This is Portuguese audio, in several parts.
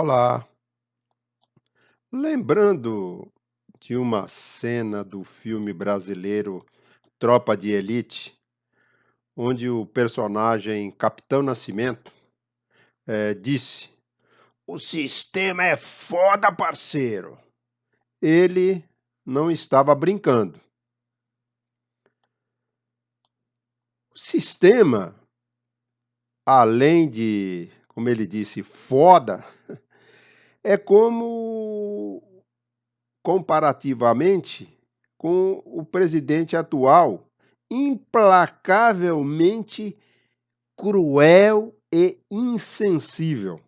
Olá, lembrando de uma cena do filme brasileiro Tropa de Elite, onde o personagem Capitão Nascimento disse: "O sistema é foda, parceiro." Ele não estava brincando. O sistema, além de, como ele disse, foda, é como comparativamente com o presidente atual, implacavelmente cruel e insensível.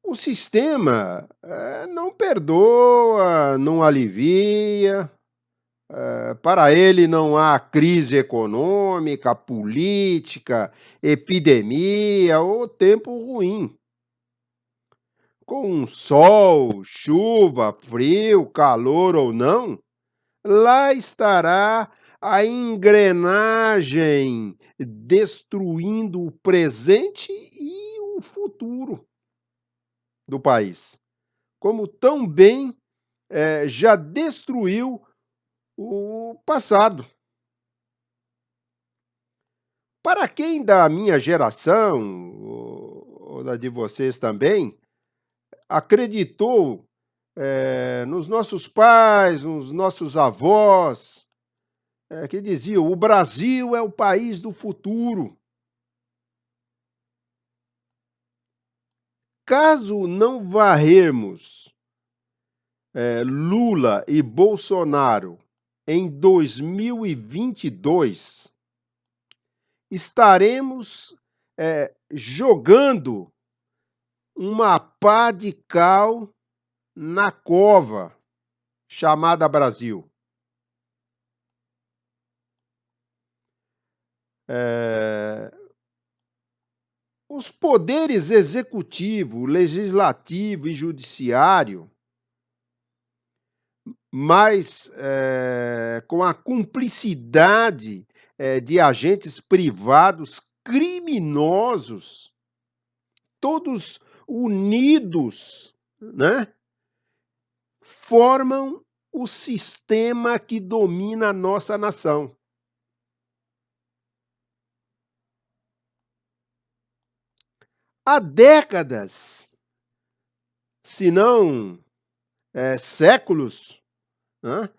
O sistema não perdoa, não alivia. Para ele não há crise econômica, política, epidemia ou tempo ruim. Com sol, chuva, frio, calor ou não, lá estará a engrenagem destruindo o presente e o futuro do país, como tão bem já destruiu o passado. Para quem da minha geração, ou da de vocês também, acreditou nos nossos pais, nos nossos avós, que diziam: o Brasil é o país do futuro. Caso não varrermos Lula e Bolsonaro em 2022, estaremos jogando uma pá de cal na cova chamada Brasil. Eh, os poderes executivo, legislativo e judiciário, mas com a cumplicidade de agentes privados criminosos, todos unidos, né, formam o sistema que domina a nossa nação. Há décadas, se não séculos, né,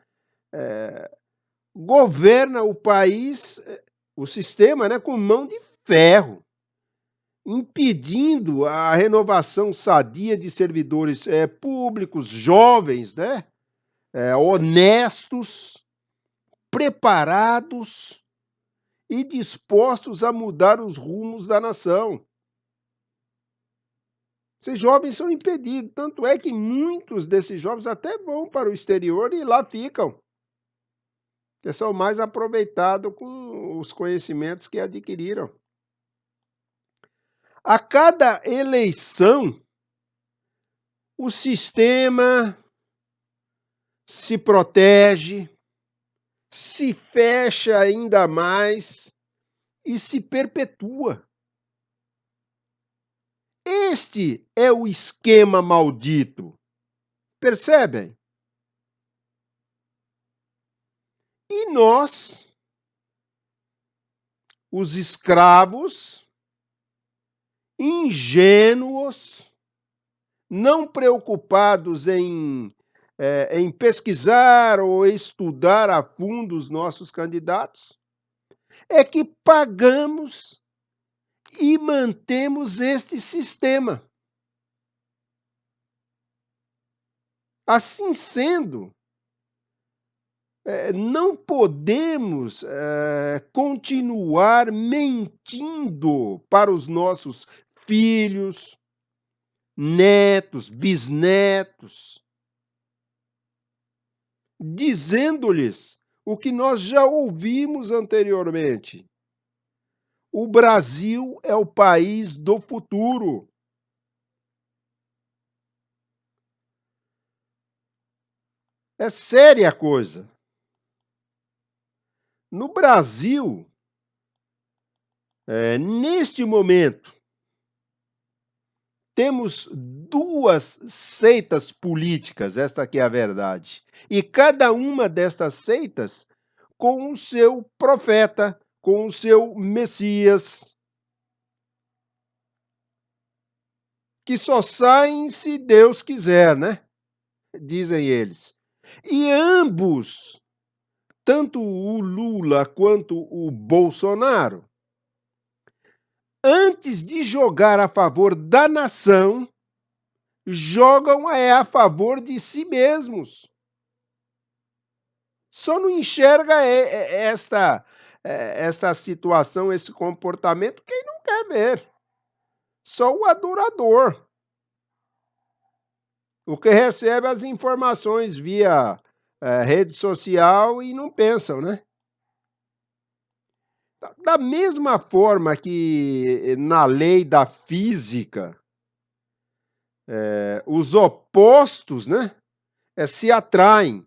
governa o país, o sistema, né, com mão de ferro, impedindo a renovação sadia de servidores públicos, jovens, né, honestos, preparados e dispostos a mudar os rumos da nação. Esses jovens são impedidos, tanto é que muitos desses jovens até vão para o exterior e lá ficam, que são mais aproveitados com os conhecimentos que adquiriram. A cada eleição, o sistema se protege, se fecha ainda mais e se perpetua. Este é o esquema maldito. Percebem? E nós, os escravos, ingênuos, não preocupados em pesquisar ou estudar a fundo os nossos candidatos, é que pagamos e mantemos este sistema. Assim sendo, não podemos continuar mentindo para os nossos filhos, netos, bisnetos, dizendo-lhes o que nós já ouvimos anteriormente. O Brasil é o país do futuro. É séria a coisa. No Brasil, neste momento, temos 2 seitas políticas, esta aqui é a verdade. E cada uma destas seitas com o seu profeta, com o seu Messias, que só saem se Deus quiser, né, dizem eles. E ambos, tanto o Lula quanto o Bolsonaro, antes de jogar a favor da nação, jogam a favor de si mesmos. Só não enxerga esta situação, esse comportamento, quem não quer ver. Só o adorador. O que recebe as informações via rede social e não pensam, né? Da mesma forma que na lei da física, os opostos, né, se atraem.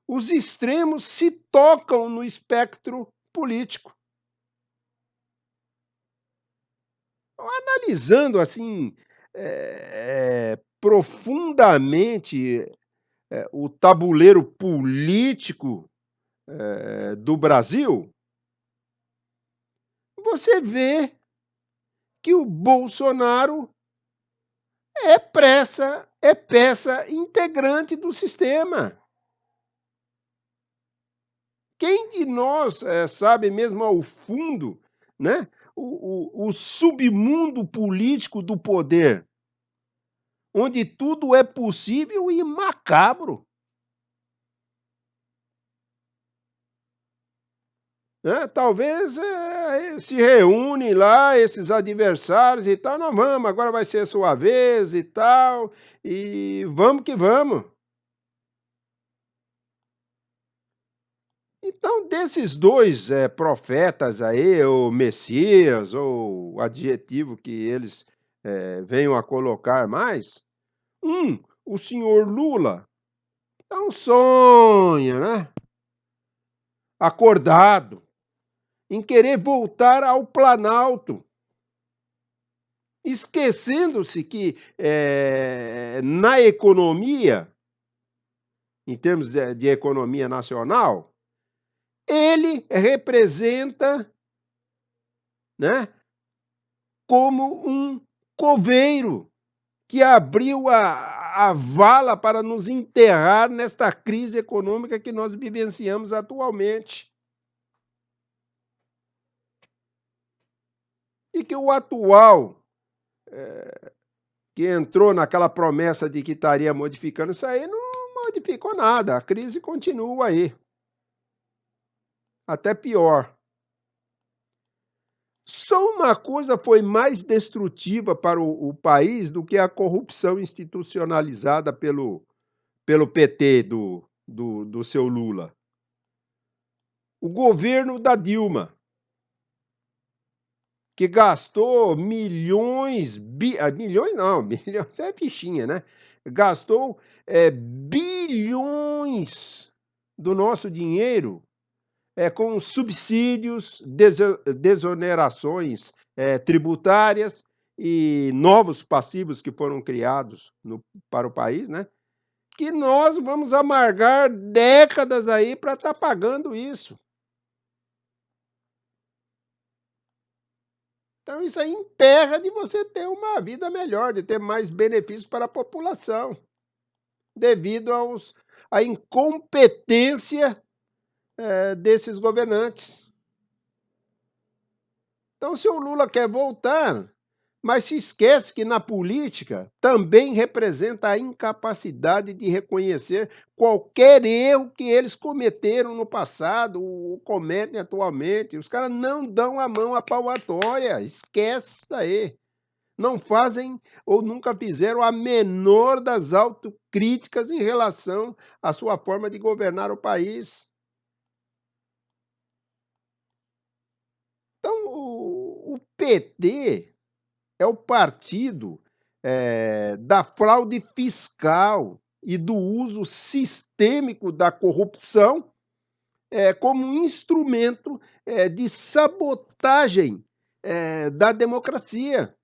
Os extremos se tocam no espectro político. Analisando assim, profundamente, o tabuleiro político, do Brasil, você vê que o Bolsonaro é peça integrante do sistema. Quem de nós, sabe mesmo ao fundo, né, o submundo político do poder, onde tudo é possível e macabro, né? Talvez, se reúnem lá esses adversários e tal, "Nós vamos, agora vai ser a sua vez e tal, e vamos que vamos". Então, desses 2 profetas aí, ou Messias, ou o adjetivo que eles, venham a colocar mais, o senhor Lula, então sonha, né, acordado, em querer voltar ao Planalto, esquecendo-se que, na economia, em termos de economia nacional, ele representa, né, como um coveiro que abriu a vala para nos enterrar nesta crise econômica que nós vivenciamos atualmente. E que o atual, que entrou naquela promessa de que estaria modificando isso aí, não modificou nada, a crise continua aí, até pior. Só uma coisa foi mais destrutiva para o país do que a corrupção institucionalizada pelo PT do seu Lula. O governo da Dilma, que gastou milhões, milhões não, milhões é fichinha, né? Gastou bilhões do nosso dinheiro com subsídios, desonerações tributárias e novos passivos que foram criados para o país, né? Que nós vamos amargar décadas aí para estar pagando isso. Então isso aí emperra de você ter uma vida melhor, de ter mais benefícios para a população, devido à incompetência, desses governantes. Então, se o Lula quer voltar, mas se esquece que na política também representa a incapacidade de reconhecer qualquer erro que eles cometeram no passado ou cometem atualmente. Os caras não dão a mão à palmatória, esquece isso daí. Não fazem ou nunca fizeram a menor das autocríticas em relação à sua forma de governar o país. Então, o PT é o partido da fraude fiscal e do uso sistêmico da corrupção como um instrumento de sabotagem da democracia.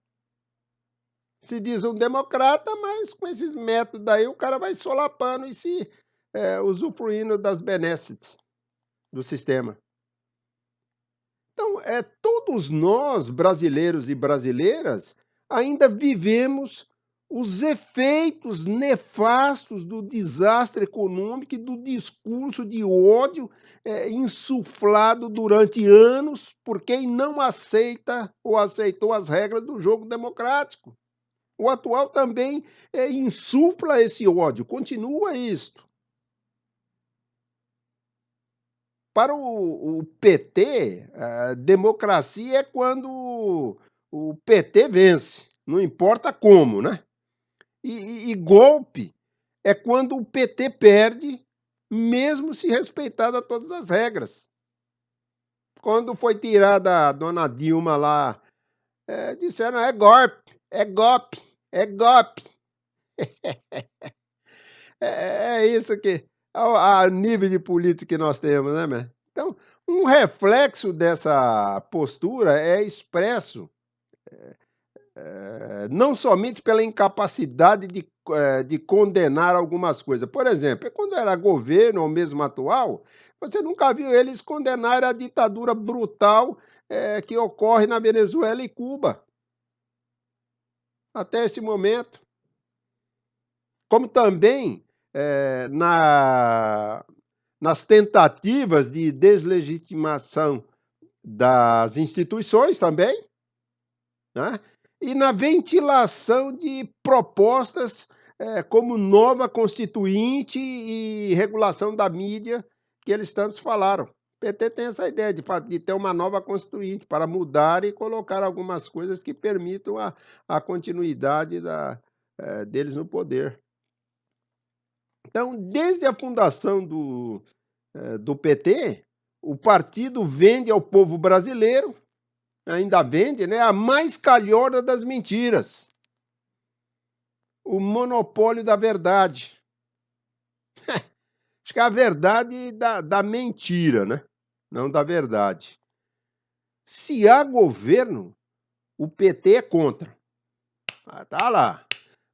Se diz um democrata, mas com esses métodos aí o cara vai solapando e usufruindo das benesses do sistema. Então, todos nós, brasileiros e brasileiras, ainda vivemos os efeitos nefastos do desastre econômico e do discurso de ódio, insuflado durante anos por quem não aceita ou aceitou as regras do jogo democrático. O atual também, insufla esse ódio, continua isto. Para o PT, a democracia é quando o PT vence, não importa como, né. E golpe é quando o PT perde, mesmo se respeitada todas as regras. Quando foi tirada a dona Dilma lá, disseram: "É golpe, é golpe, é golpe". É isso que a nível de política que nós temos, né, man. Então, um reflexo dessa postura é expresso, não somente pela incapacidade de condenar algumas coisas. Por exemplo, quando era governo ou mesmo atual, você nunca viu eles condenar a ditadura brutal, que ocorre na Venezuela e Cuba, até esse momento. Como também, nas tentativas de deslegitimação das instituições também, né, e na ventilação de propostas, como nova constituinte e regulação da mídia, que eles tantos falaram. O PT tem essa ideia de ter uma nova constituinte para mudar e colocar algumas coisas que permitam a continuidade deles no poder. Então, desde a fundação do PT, o partido vende ao povo brasileiro, ainda vende, né, a mais calhorda das mentiras, o monopólio da verdade. Acho que é a verdade da mentira, né, não da verdade. Se há governo, o PT é contra. Tá lá.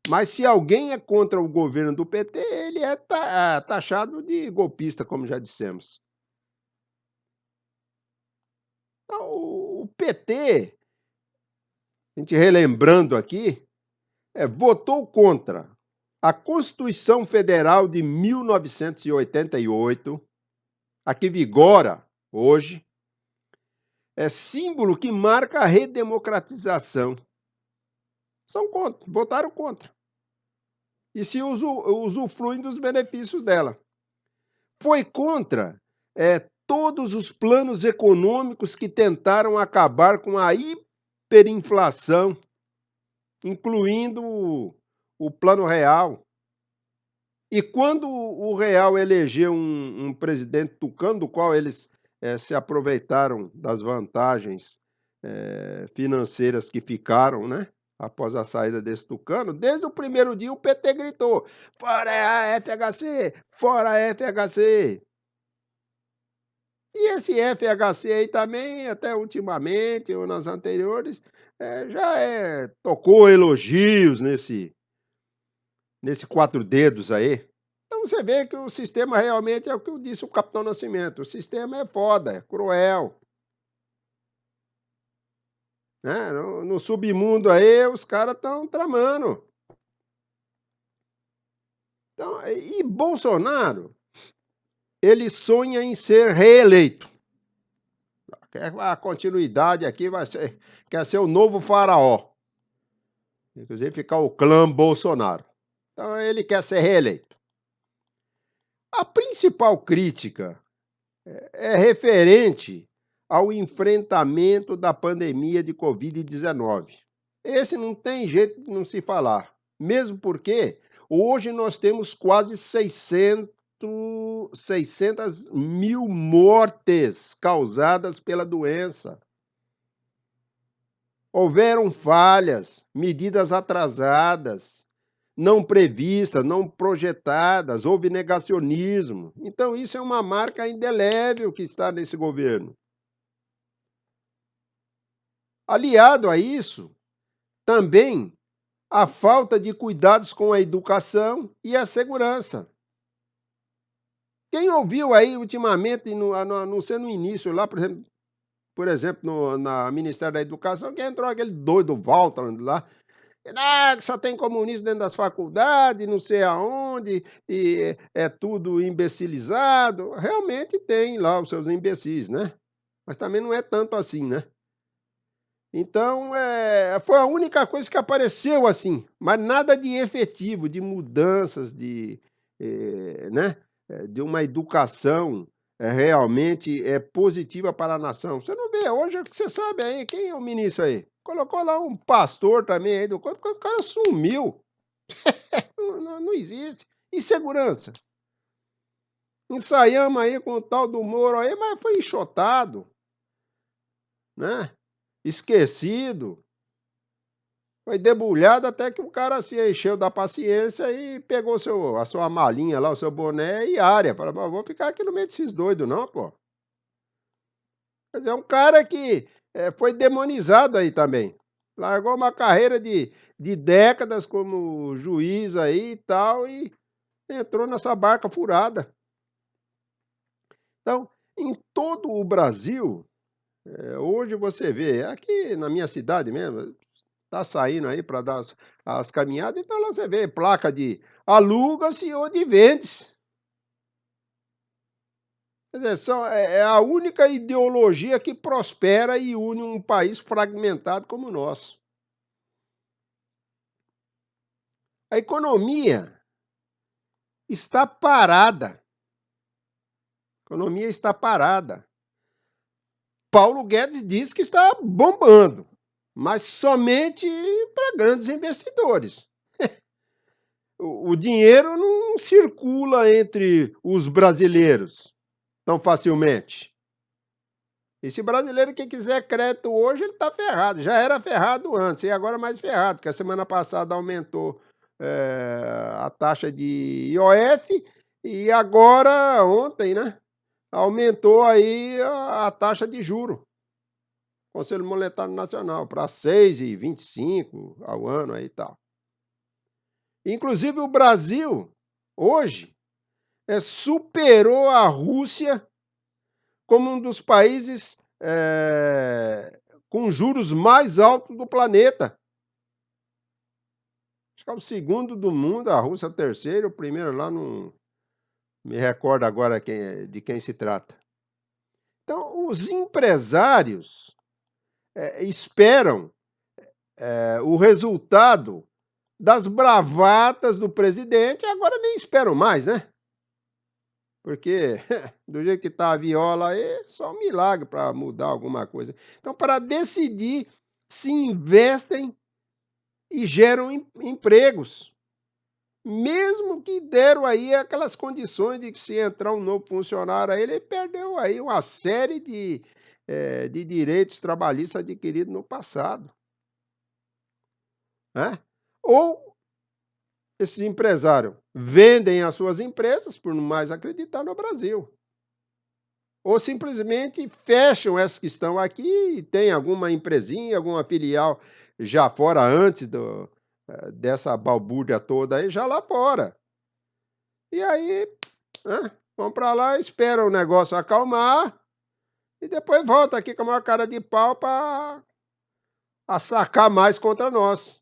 Mas se alguém é contra o governo do PT, ele é taxado de golpista, como já dissemos. Então, o PT, a gente relembrando aqui, votou contra a Constituição Federal de 1988, a que vigora hoje, é símbolo que marca a redemocratização. São contra, votaram contra. E se usufruem dos benefícios dela. Foi contra todos os planos econômicos que tentaram acabar com a hiperinflação, incluindo o Plano Real. E quando o Real elegeu um presidente tucano, do qual eles se aproveitaram das vantagens financeiras que ficaram, né? Após a saída desse tucano, desde o primeiro dia o PT gritou: fora a FHC, fora a FHC. E esse FHC aí também, até ultimamente, ou nas anteriores, já tocou elogios nesse quatro dedos aí. Então você vê que o sistema realmente é o que eu disse o Capitão Nascimento, o sistema é foda, é cruel. Né? No submundo aí, os caras estão tramando. Então, e Bolsonaro, ele sonha em ser reeleito. A continuidade aqui quer ser o novo faraó. Inclusive ficar o clã Bolsonaro. Então ele quer ser reeleito. A principal crítica é referente ao enfrentamento da pandemia de Covid-19. Esse não tem jeito de não se falar, mesmo porque hoje nós temos quase 600 mil mortes causadas pela doença. Houveram falhas, medidas atrasadas, não previstas, não projetadas, houve negacionismo. Então, isso é uma marca indelével que está nesse governo. Aliado a isso, também a falta de cuidados com a educação e a segurança. Quem ouviu aí ultimamente, não sei, no início lá, por exemplo, na Ministério da Educação, que entrou aquele doido Walter lá, que só tem comunismo dentro das faculdades, não sei aonde, e é tudo imbecilizado. Realmente tem lá os seus imbecis, né, mas também não é tanto assim, né. Então, foi a única coisa que apareceu assim, mas nada de efetivo, de mudanças, né, de uma educação, realmente positiva para a nação. Você não vê hoje, você sabe aí, quem é o ministro aí? Colocou lá um pastor também aí do o cara sumiu, não existe. E segurança? Ensaiamos aí com o tal do Moro aí, mas foi enxotado, né, esquecido. Foi debulhado até que o cara se encheu da paciência e pegou a sua malinha lá, o seu boné e área. Falou: "Mas vou ficar aqui no meio desses doidos não, pô". Quer dizer, é um cara que, foi demonizado aí também. Largou uma carreira de décadas como juiz aí e tal, e entrou nessa barca furada. Então, em todo o Brasil, hoje você vê, aqui na minha cidade mesmo, tá saindo aí para dar as caminhadas, então lá você vê placa de aluga-se ou de vende-se. Quer dizer, é a única ideologia que prospera e une um país fragmentado como o nosso. A economia está parada. A economia está parada. Paulo Guedes diz que está bombando, mas somente para grandes investidores. O dinheiro não circula entre os brasileiros tão facilmente. E se brasileiro que quiser crédito hoje, ele está ferrado. Já era ferrado antes e agora mais ferrado, porque a semana passada aumentou, a taxa de IOF e agora, ontem, né, aumentou aí a taxa de juro, Conselho Monetário Nacional, para 6,25 ao ano aí e tal. Inclusive o Brasil, hoje, superou a Rússia como um dos países, com juros mais altos do planeta. Acho que é o segundo do mundo, a Rússia é o terceiro, o primeiro lá não me recordo agora de quem se trata. Então, os empresários, esperam, o resultado das bravatas do presidente, agora nem esperam mais, né? Porque do jeito que está a viola aí, só um milagre para mudar alguma coisa. Então, para decidir se investem e geram empregos, mesmo que deram aí aquelas condições de que se entrar um novo funcionário aí, ele perdeu aí uma série de direitos trabalhistas adquiridos no passado, né. Ou esses empresários vendem as suas empresas por não mais acreditar no Brasil. Ou simplesmente fecham essas que estão aqui e tem alguma empresinha, alguma filial já fora antes dessa balbúrdia toda aí, já lá fora. E aí, né, vão para lá, esperam o negócio acalmar e depois volta aqui com a maior cara de pau para sacar mais contra nós.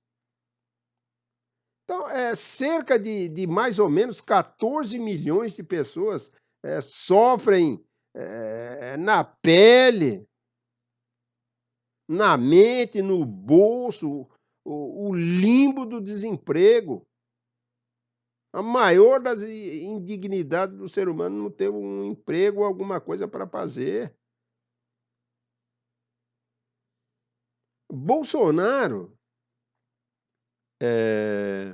Então, cerca de mais ou menos 14 milhões de pessoas, sofrem, na pele, na mente, no bolso, o limbo do desemprego. A maior das indignidades do ser humano não ter um emprego ou alguma coisa para fazer. Bolsonaro, eh,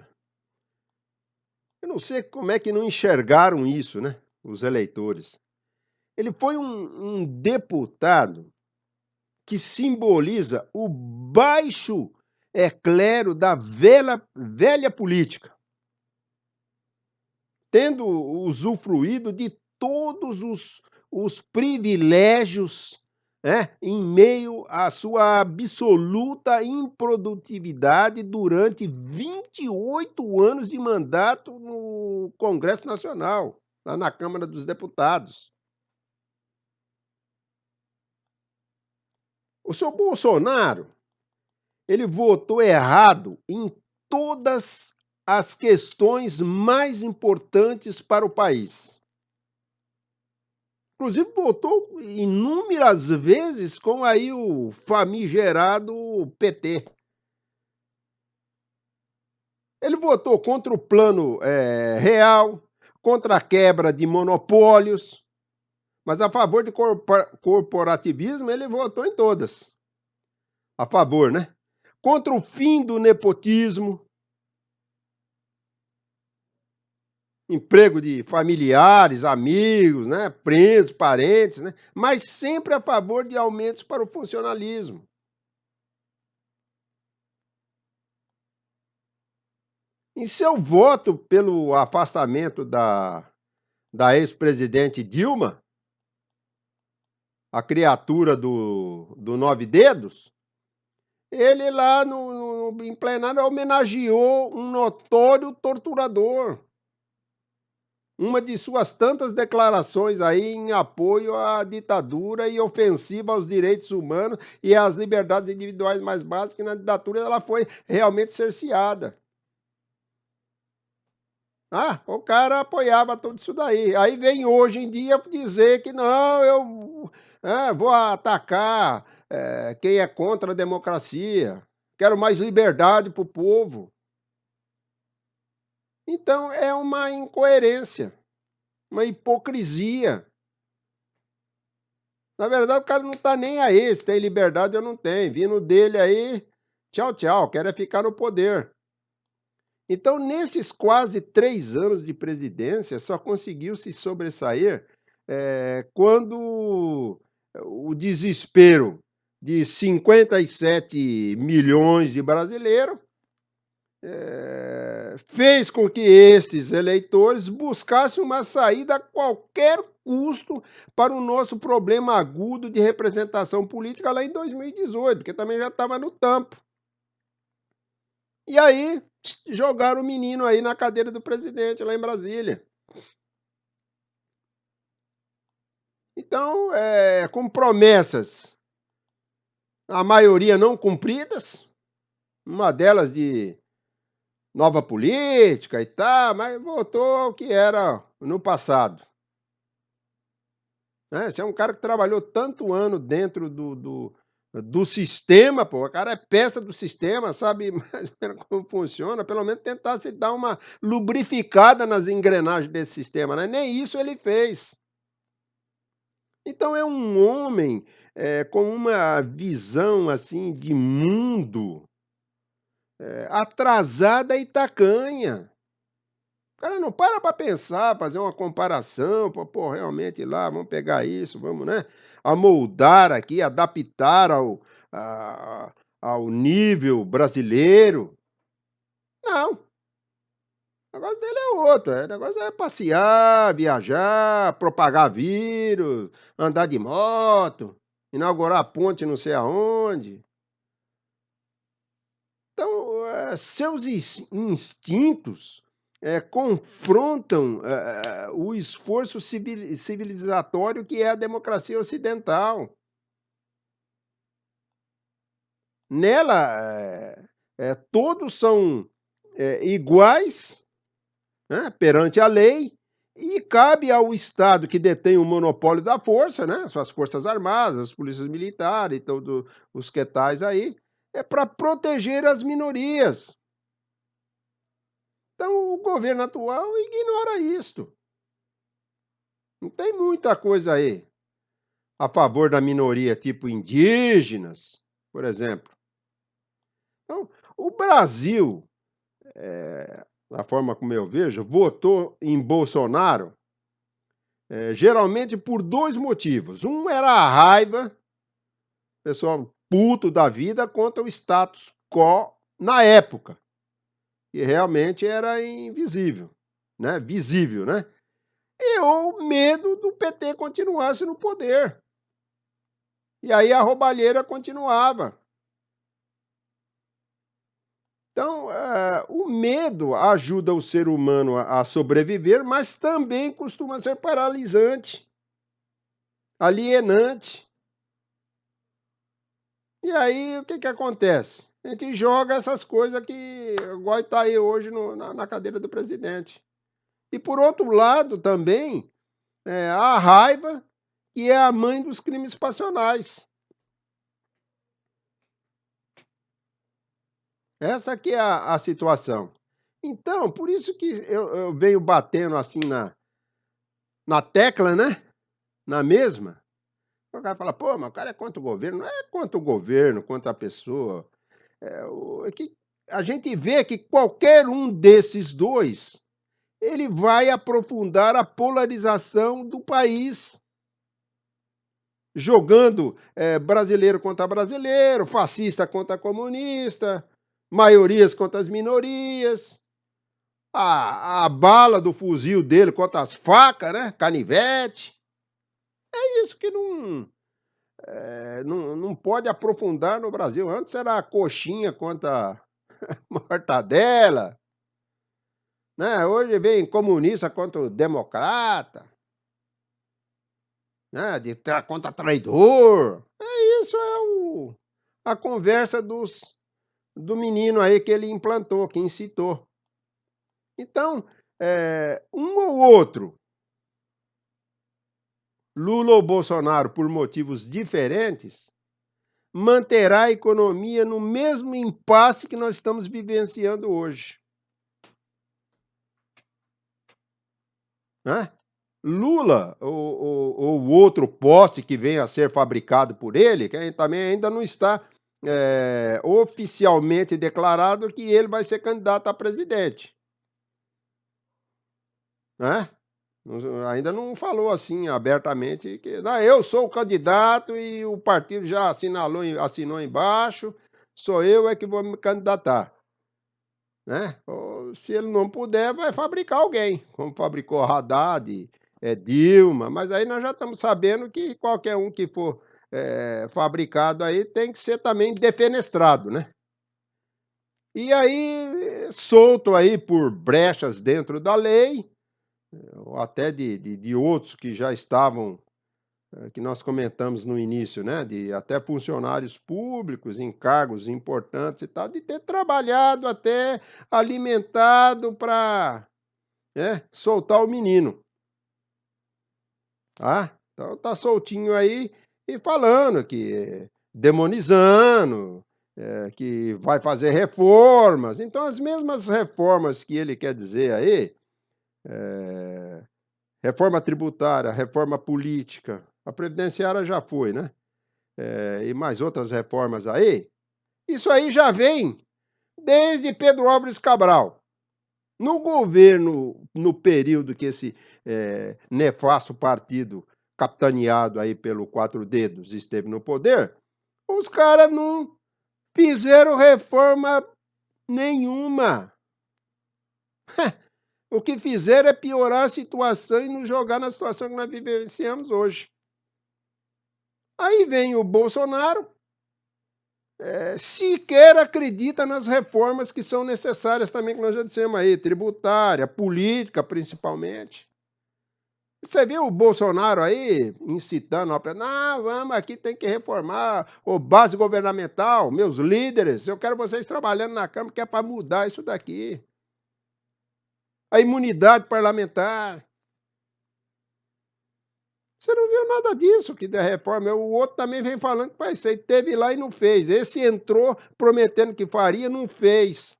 eu não sei como é que não enxergaram isso, né, os eleitores. Ele foi um deputado que simboliza o baixo, clero da velha política, tendo usufruído de todos os privilégios, em meio à sua absoluta improdutividade durante 28 anos de mandato no Congresso Nacional, lá na Câmara dos Deputados. O senhor Bolsonaro, ele votou errado em todas as questões mais importantes para o país. Inclusive votou inúmeras vezes com aí o famigerado PT. Ele votou contra o plano real, contra a quebra de monopólios, mas a favor de corporativismo ele votou em todas. A favor, né? Contra o fim do nepotismo, emprego de familiares, amigos, né? Primos, parentes, né? Mas sempre a favor de aumentos para o funcionalismo. Em seu voto pelo afastamento da ex-presidente Dilma, a criatura do Nove Dedos, ele lá em plenário homenageou um notório torturador. Uma de suas tantas declarações aí em apoio à ditadura e ofensiva aos direitos humanos e às liberdades individuais mais básicas, que na ditadura ela foi realmente cerceada. O cara apoiava tudo isso daí. Aí vem hoje em dia dizer que não, eu vou atacar quem é contra a democracia. Quero mais liberdade para o povo. Então é uma incoerência, uma hipocrisia. Na verdade, o cara não está nem aí se tem liberdade ou não tem. Vindo dele aí, tchau, tchau, quer é ficar no poder. Então, nesses quase 3 anos de presidência, só conseguiu se sobressair quando o desespero de 57 milhões de brasileiros fez com que esses eleitores buscassem uma saída a qualquer custo para o nosso problema agudo de representação política lá em 2018, porque também já estava no tampo. E aí jogaram o menino aí na cadeira do presidente lá em Brasília. Então, com promessas, a maioria não cumpridas, uma delas de nova política e tal, mas voltou ao que era no passado. Você é um cara que trabalhou tanto ano dentro do sistema, pô, o cara é peça do sistema, sabe mais ou menos como funciona, pelo menos tentar se dar uma lubrificada nas engrenagens desse sistema, né? Nem isso ele fez. Então é um homem com uma visão assim de mundo atrasada e tacanha. O cara não para pensar, fazer uma comparação, pô, realmente lá, vamos pegar isso, vamos, né, amoldar aqui, adaptar ao nível brasileiro. Não, o negócio dele é outro, o negócio é passear, viajar, propagar vírus, andar de moto, inaugurar ponte não sei aonde. Então, seus instintos confrontam o esforço civilizatório que é a democracia ocidental. Nela, todos são iguais, né, perante a lei, e cabe ao Estado que detém o monopólio da força, né, suas forças armadas, as polícias militares e todos os que tais aí, para proteger as minorias. Então, o governo atual ignora isto. Não tem muita coisa aí a favor da minoria, tipo indígenas, por exemplo. Então, o Brasil, da forma como eu vejo, votou em Bolsonaro geralmente por 2 motivos. Um era a raiva, pessoal puto da vida, contra o status quo na época, que realmente era invisível, né? Visível, né? E o medo do PT continuasse no poder. E aí a roubalheira continuava. Então, o medo ajuda o ser humano a sobreviver, mas também costuma ser paralisante, alienante. E aí, o que que acontece? A gente joga essas coisas que igual está aí hoje na cadeira do presidente. E por outro lado também, a raiva, que é a mãe dos crimes passionais. Essa que é a situação. Então, por isso que eu venho batendo assim na tecla, né, na mesma. O cara fala: "Pô, mas o cara é contra o governo", não é contra o governo, contra a pessoa, é que a gente vê que qualquer um desses 2 ele vai aprofundar a polarização do país, jogando, brasileiro contra brasileiro, fascista contra comunista, maiorias contra as minorias, a bala do fuzil dele contra as facas, né, canivete. É isso que não pode aprofundar no Brasil. Antes era coxinha contra mortadela, né, hoje vem comunista contra o democrata, né, contra traidor. Isso é a conversa do menino aí que ele implantou, que incitou. Então, um ou outro, Lula ou Bolsonaro, por motivos diferentes, manterá a economia no mesmo impasse que nós estamos vivenciando hoje, né. Lula ou o outro poste que venha a ser fabricado por ele, que também ainda não está, oficialmente declarado que ele vai ser candidato a presidente, né. Ainda não falou assim abertamente que: "Não, eu sou o candidato e o partido já assinou embaixo, sou eu é que vou me candidatar", né. Ou se ele não puder, vai fabricar alguém, como fabricou Haddad, Dilma, mas aí nós já estamos sabendo que qualquer um que for, fabricado aí tem que ser também defenestrado, né. E aí, solto aí por brechas dentro da lei, ou até de outros que já estavam, que nós comentamos no início, né, de até funcionários públicos em cargos importantes e tal, de ter trabalhado até alimentado para, né, soltar o menino, tá. Então tá soltinho aí e falando que demonizando, que vai fazer reformas. Então as mesmas reformas que ele quer dizer aí, eh reforma tributária, reforma política, a previdenciária já foi, né, e mais outras reformas aí, isso aí já vem desde Pedro Álvares Cabral. No governo, no período que esse, nefasto partido, capitaneado aí pelo Quatro Dedos, esteve no poder, os caras não fizeram reforma nenhuma. O que fizeram é piorar a situação e nos jogar na situação que nós vivenciamos hoje. Aí vem o Bolsonaro, sequer acredita nas reformas que são necessárias também, que nós já dissemos aí, tributária, política principalmente. Você viu o Bolsonaro aí incitando, não, vamos aqui, tem que reformar o base governamental, meus líderes, eu quero vocês trabalhando na Câmara, que é para mudar isso daqui. A imunidade parlamentar. Você não viu nada disso que da reforma, o outro também vem falando que vai ser, teve lá e não fez. Esse entrou prometendo que faria, não fez.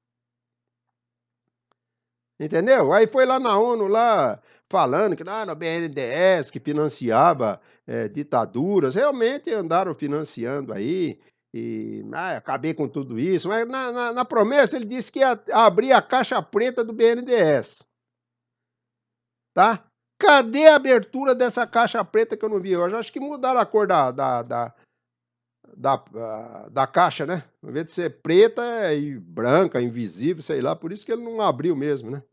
Entendeu? Aí foi lá na ONU lá falando que lá no BNDES que financiava, ditaduras, realmente andaram financiando aí, e acabei com tudo isso, mas na promessa ele disse que ia abrir a caixa preta do BNDES, tá? Cadê a abertura dessa caixa preta que eu não vi? Eu acho que mudaram a cor da caixa, né? Ao invés de ser preta e branca, invisível, sei lá, por isso que ele não abriu mesmo, né?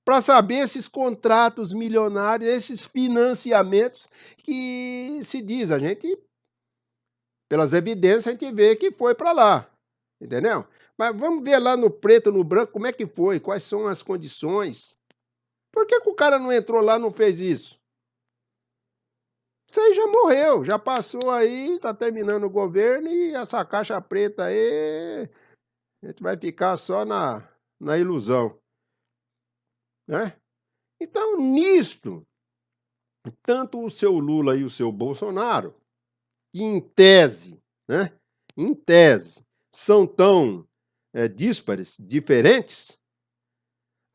Para saber esses contratos milionários, esses financiamentos que se diz, a gente Pelas evidências, a gente vê que foi para lá, entendeu? Mas vamos ver lá no preto, no branco, como é que foi, quais são as condições. Por que que o cara não entrou lá, não fez isso? Isso aí já morreu, já passou aí, tá terminando o governo e essa caixa preta aí, a gente vai ficar só na ilusão, né? Então, nisto, tanto o seu Lula e o seu Bolsonaro, que em tese, né? Em tese, são tão díspares, diferentes,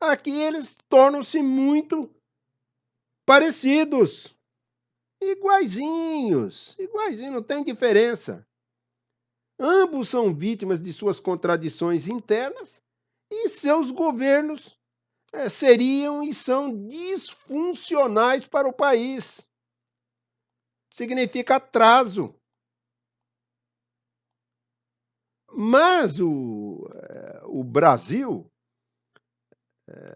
aqui eles tornam-se muito parecidos, iguaizinhos, iguaizinhos, não tem diferença. Ambos são vítimas de suas contradições internas e seus governos seriam e são disfuncionais para o país. Significa atraso. Mas o Brasil,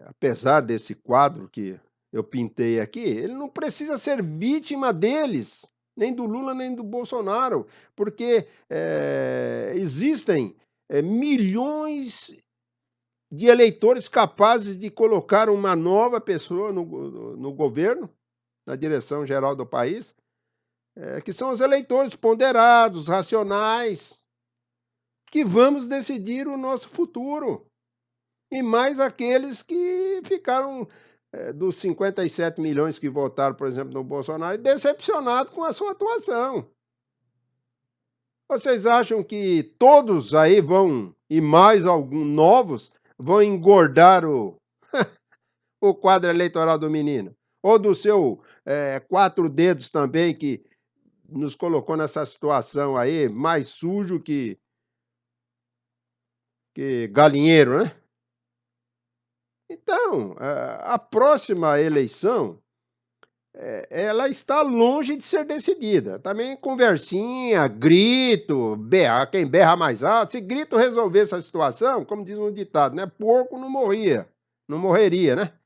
apesar desse quadro que eu pintei aqui, ele não precisa ser vítima deles, nem do Lula, nem do Bolsonaro, porque existem milhões de eleitores capazes de colocar uma nova pessoa no governo, na direção geral do país, que são os eleitores ponderados, racionais, que vamos decidir o nosso futuro. E mais aqueles que ficaram, dos 57 milhões que votaram, por exemplo, no Bolsonaro, decepcionados com a sua atuação. Vocês acham que todos aí vão, e mais alguns novos, vão engordar o quadro eleitoral do menino? Ou do seu quatro dedos também, que nos colocou nessa situação aí, mais sujo que galinheiro, né? Então, a próxima eleição, ela está longe de ser decidida. Também conversinha, grito, berra, quem berra mais alto. Se grito resolvesse a situação, como diz um ditado, né? Porco não morria, não morreria, né?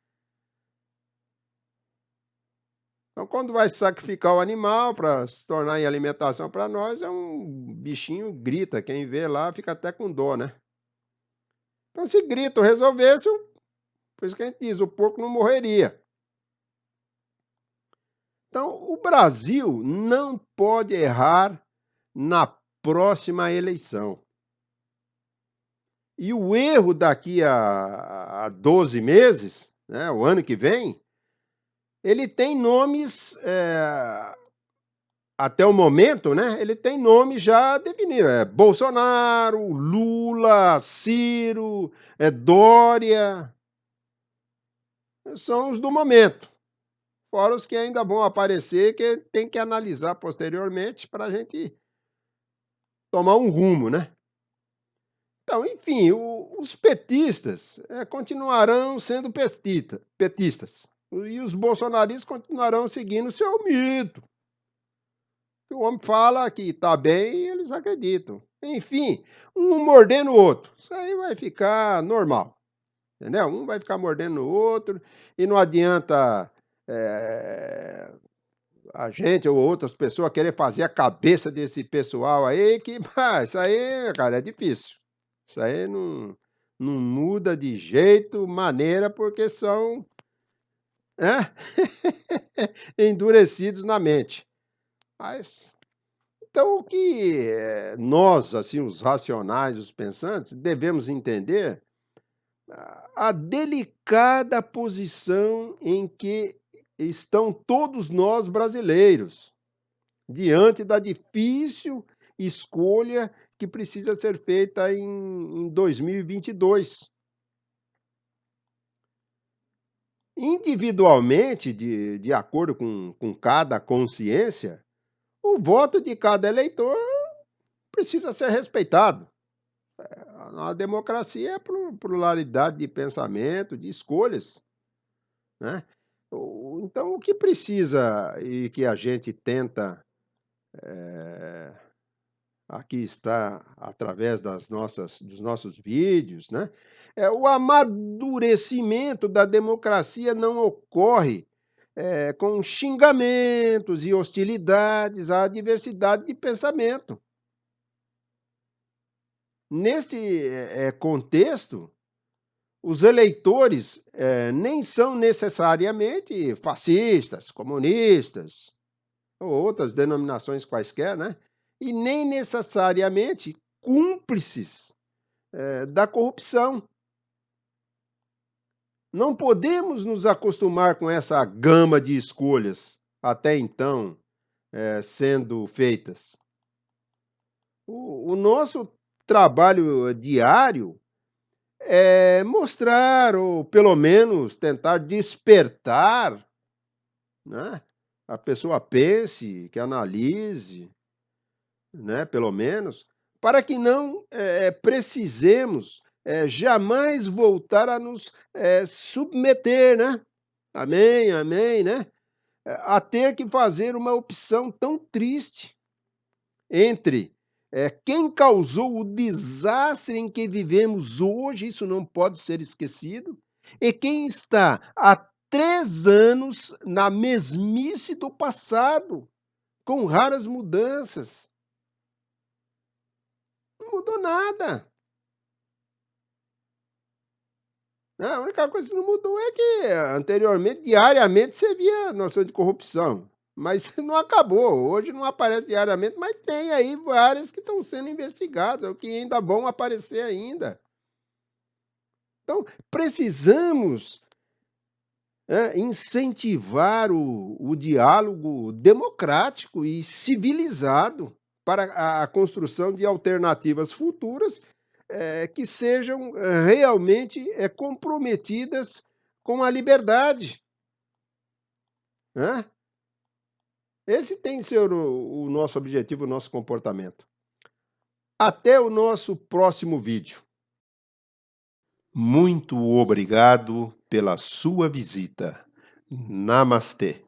Então, quando vai sacrificar o animal para se tornar em alimentação para nós, é um bichinho grita. Quem vê lá fica até com dó, né? Então, se grito resolvesse, por isso que a gente diz, o porco não morreria. Então, o Brasil não pode errar na próxima eleição. E o erro daqui a 12 meses, né, o ano que vem, ele tem nomes, até o momento, né, ele tem nome já definido. Bolsonaro, Lula, Ciro, Dória, são os do momento. Fora os que ainda vão aparecer, que tem que analisar posteriormente para a gente tomar um rumo, né? Então, enfim, os petistas continuarão sendo petistas. E os bolsonaristas continuarão seguindo o seu mito. O homem fala que está bem e eles acreditam. Enfim, um mordendo o outro. Isso aí vai ficar normal. Entendeu? Um vai ficar mordendo o outro e não adianta a gente ou outras pessoas querer fazer a cabeça desse pessoal aí, que isso aí, cara, é difícil. Isso aí não muda de jeito, maneira, porque são endurecidos na mente. Mas, então, o que nós, assim, os racionais, os pensantes, devemos entender a delicada posição em que estão todos nós brasileiros, diante da difícil escolha que precisa ser feita em 2022. Individualmente, de acordo com cada consciência, o voto de cada eleitor precisa ser respeitado. A democracia é pluralidade de pensamento, de escolhas, né? Então, o que precisa e que a gente tenta aqui está através dos nossos vídeos, né? O amadurecimento da democracia não ocorre com xingamentos e hostilidades à diversidade de pensamento. Neste contexto, os eleitores nem são necessariamente fascistas, comunistas, ou outras denominações quaisquer, né? E nem necessariamente cúmplices da corrupção. Não podemos nos acostumar com essa gama de escolhas até então sendo feitas. O nosso trabalho diário é mostrar, ou pelo menos tentar despertar, né? A pessoa pense, que analise, né? Pelo menos, para que não precisemos jamais voltar a nos submeter, né? Amém, amém, né? A ter que fazer uma opção tão triste entre quem causou o desastre em que vivemos hoje, isso não pode ser esquecido, e quem está há 3 anos na mesmice do passado, com raras mudanças. Não mudou nada. A única coisa que não mudou é que anteriormente, diariamente, você via noção de corrupção. Mas não acabou. Hoje não aparece diariamente, mas tem aí várias que estão sendo investigadas, ou que ainda vão aparecer ainda. Então, precisamos incentivar o diálogo democrático e civilizado para a construção de alternativas futuras que sejam realmente comprometidas com a liberdade, né? Esse tem que ser o nosso objetivo, o nosso comportamento. Até o nosso próximo vídeo. Muito obrigado pela sua visita. Namastê.